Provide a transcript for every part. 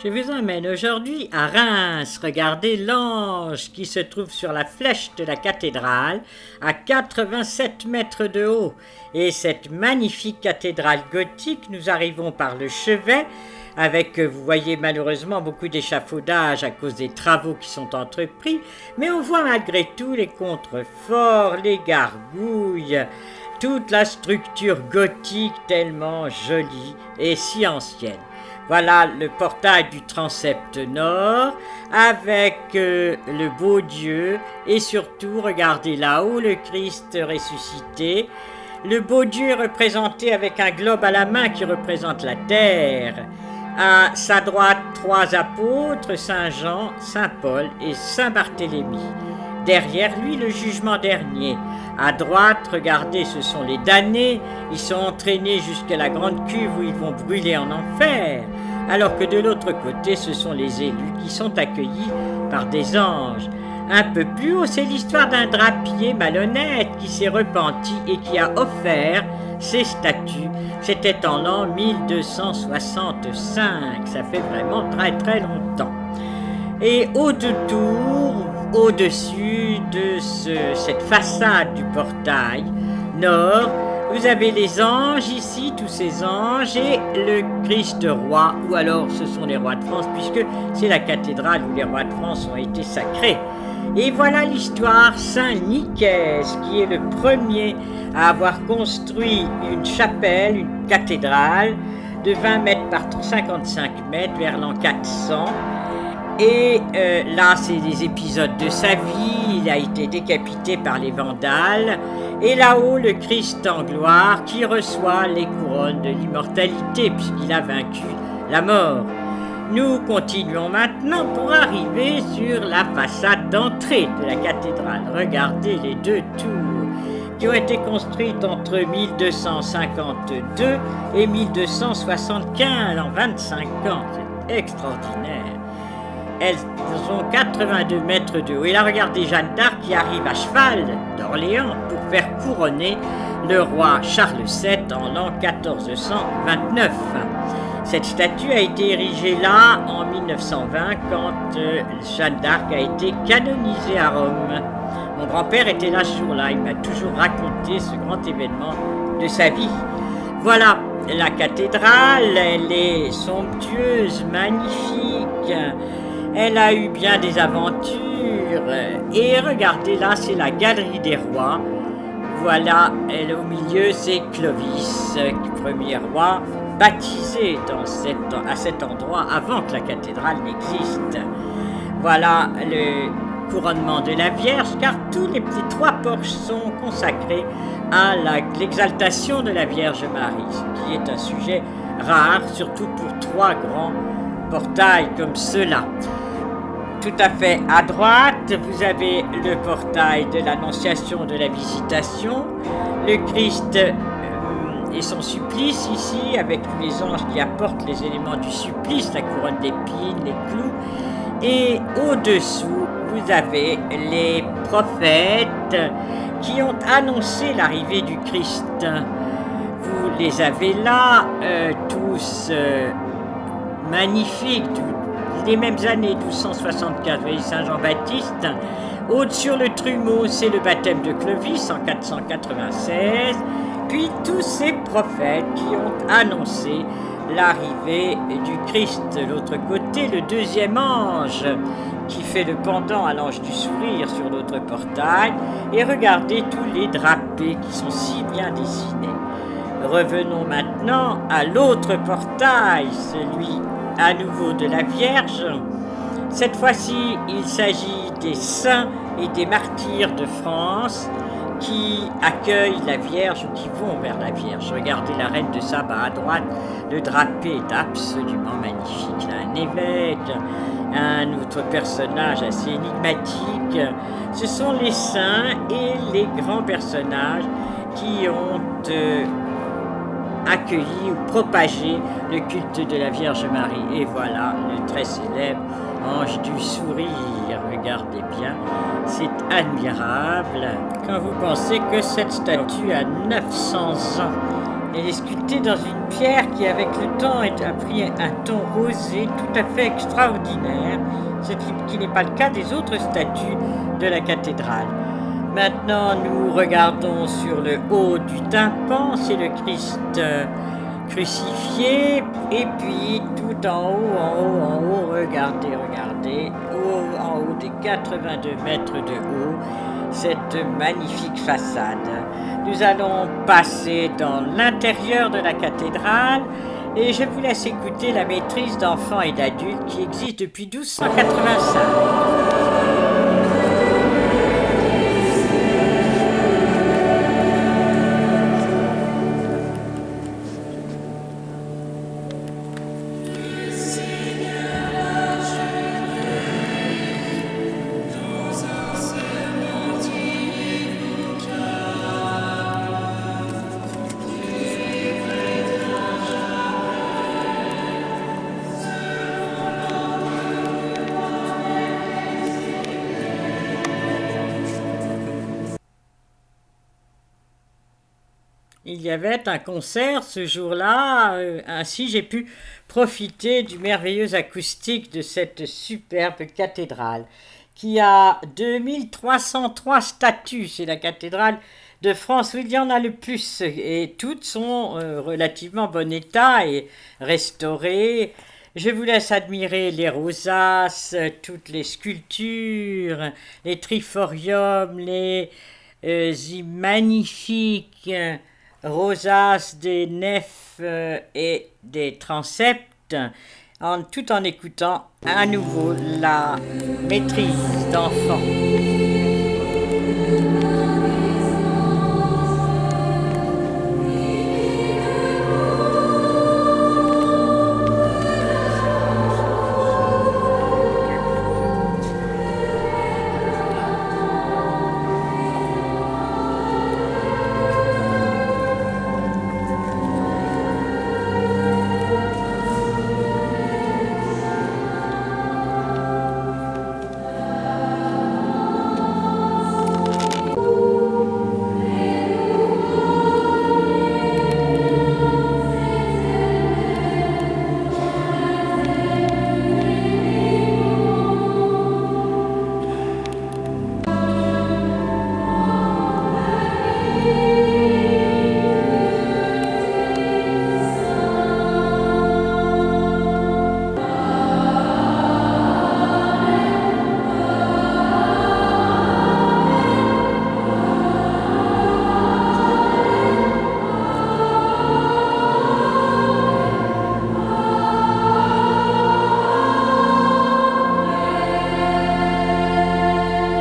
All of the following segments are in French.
Je vous emmène aujourd'hui à Reims. Regardez l'ange qui se trouve sur la flèche de la cathédrale à 87 mètres de haut. Et cette magnifique cathédrale gothique, nous arrivons par le chevet avec, vous voyez malheureusement, beaucoup d'échafaudage à cause des travaux qui sont entrepris, mais on voit malgré tout les contreforts, les gargouilles, toute la structure gothique tellement jolie et si ancienne. Voilà le portail du transept nord avec le beau Dieu et surtout, regardez là-haut, le Christ ressuscité. Le beau Dieu est représenté avec un globe à la main qui représente la terre. À sa droite, 3 apôtres, Saint Jean, Saint Paul et Saint Barthélemy. Derrière lui, le jugement dernier. À droite, regardez, ce sont les damnés. Ils sont entraînés jusqu'à la grande cuve où ils vont brûler en enfer. Alors que de l'autre côté, ce sont les élus qui sont accueillis par des anges. Un peu plus haut, c'est l'histoire d'un drapier malhonnête qui s'est repenti et qui a offert ses statues. C'était en l'an 1265. Ça fait vraiment très très longtemps. Et au-dessus de cette façade du portail nord, vous avez les anges ici, tous ces anges, et le Christ roi, ou alors ce sont les rois de France, puisque c'est la cathédrale où les rois de France ont été sacrés. Et voilà l'histoire Saint-Nicaise, qui est le premier à avoir construit une chapelle, une cathédrale, de 20 mètres par 55 mètres vers l'an 400. Et là, c'est des épisodes de sa vie. Il a été décapité par les Vandales. Et là-haut, le Christ en gloire qui reçoit les couronnes de l'immortalité puisqu'il a vaincu la mort. Nous continuons maintenant pour arriver sur la façade d'entrée de la cathédrale. Regardez les 2 tours qui ont été construites entre 1252 et 1275, en 25 ans. C'est extraordinaire. Elles ont 82 mètres de haut. Et là, regardez Jeanne d'Arc qui arrive à cheval d'Orléans pour faire couronner le roi Charles VII en l'an 1429. Cette statue a été érigée là en 1920 quand Jeanne d'Arc a été canonisée à Rome. Mon grand-père était là ce jour-là. Il m'a toujours raconté ce grand événement de sa vie. Voilà, la cathédrale, elle est somptueuse, magnifique. Elle a eu bien des aventures. Et regardez là, c'est la galerie des rois. Voilà, elle au milieu, c'est Clovis, premier roi baptisé à cet endroit avant que la cathédrale n'existe. Voilà le couronnement de la Vierge, car tous les petits 3 porches sont consacrés à l'exaltation de la Vierge Marie, ce qui est un sujet rare, surtout pour 3 grands portails comme ceux-là. Tout à fait à droite, vous avez le portail de l'Annonciation de la Visitation, le Christ et son supplice ici, avec tous les anges qui apportent les éléments du supplice, la couronne d'épines, les clous. Et au-dessous, vous avez les prophètes qui ont annoncé l'arrivée du Christ. Vous les avez là, tous magnifiques, les mêmes années, 1275, vous voyez Saint Jean-Baptiste. Sur le trumeau, c'est le baptême de Clovis en 496. Puis tous ces prophètes qui ont annoncé l'arrivée du Christ. De l'autre côté, le 2e ange qui fait le pendant à l'ange du sourire sur l'autre portail. Et regardez tous les drapés qui sont si bien dessinés. Revenons maintenant à l'autre portail, celui à nouveau de la Vierge. Cette fois-ci, il s'agit des saints et des martyrs de France qui accueillent la Vierge ou qui vont vers la Vierge. Regardez la reine de Saba à droite, le drapé est absolument magnifique. Là, un évêque, un autre personnage assez énigmatique. Ce sont les saints et les grands personnages qui ont accueilli ou propagé le culte de la Vierge Marie. Et voilà le très célèbre ange du sourire. Regardez bien, c'est admirable. Quand vous pensez que cette statue a 900 ans, Elle est sculptée dans une pierre qui, avec le temps, a pris un ton rosé tout à fait extraordinaire, ce qui n'est pas le cas des autres statues de la cathédrale. Maintenant, nous regardons sur le haut du tympan, c'est le Christ crucifié, et puis tout en haut, regardez, en haut des 82 mètres de haut, cette magnifique façade. Nous allons passer dans l'intérieur de la cathédrale et je vous laisse écouter la maîtrise d'enfants et d'adultes qui existe depuis 1285. Il y avait un concert ce jour-là, ainsi j'ai pu profiter du merveilleux acoustique de cette superbe cathédrale qui a 2303 statues. C'est la cathédrale de France où il y en a le plus et toutes sont relativement bon état et restaurées. Je vous laisse admirer les rosaces, toutes les sculptures, les triforiums, les magnifiques rosaces des nefs et des transepts, tout en écoutant à nouveau la maîtrise d'enfants.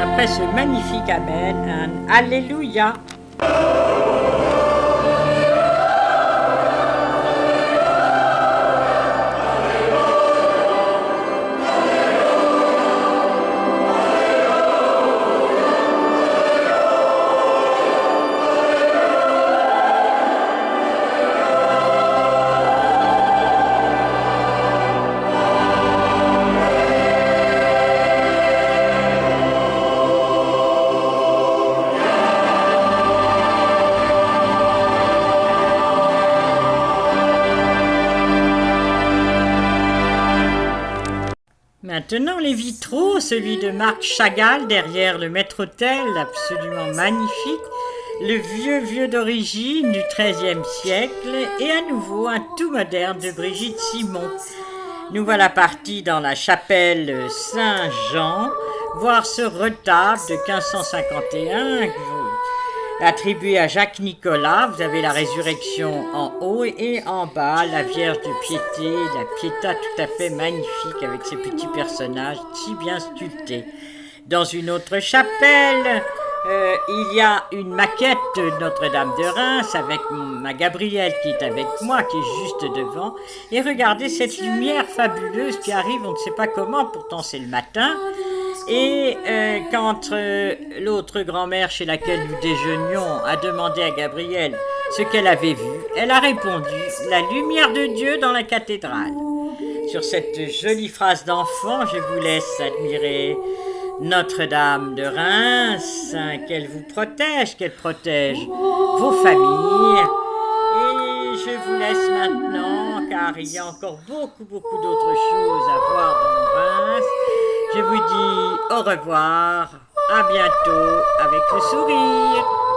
Après ce magnifique Amen, un Alléluia. Maintenant, les vitraux, celui de Marc Chagall derrière le maître-autel, absolument magnifique, le vieux d'origine du XIIIe siècle et à nouveau un tout moderne de Brigitte Simon. Nous voilà partis dans la chapelle Saint-Jean, voir ce retable de 1551 attribué à Jacques Nicolas. Vous avez la résurrection en haut et en bas, la Vierge de Piété, la Pietà tout à fait magnifique avec ses petits personnages si bien sculptés. Dans une autre chapelle, il y a une maquette de Notre-Dame de Reims avec ma Gabrielle qui est avec moi, qui est juste devant. Et regardez cette lumière fabuleuse qui arrive, on ne sait pas comment, pourtant c'est le matin. Et quand l'autre grand-mère chez laquelle nous déjeunions a demandé à Gabrielle ce qu'elle avait vu, elle a répondu « La lumière de Dieu dans la cathédrale ». Sur cette jolie phrase d'enfant, je vous laisse admirer Notre-Dame de Reims, qu'elle vous protège, qu'elle protège vos familles. Et je vous laisse maintenant, car il y a encore beaucoup d'autres choses à voir dans Reims. Je vous dis au revoir, à bientôt avec le sourire.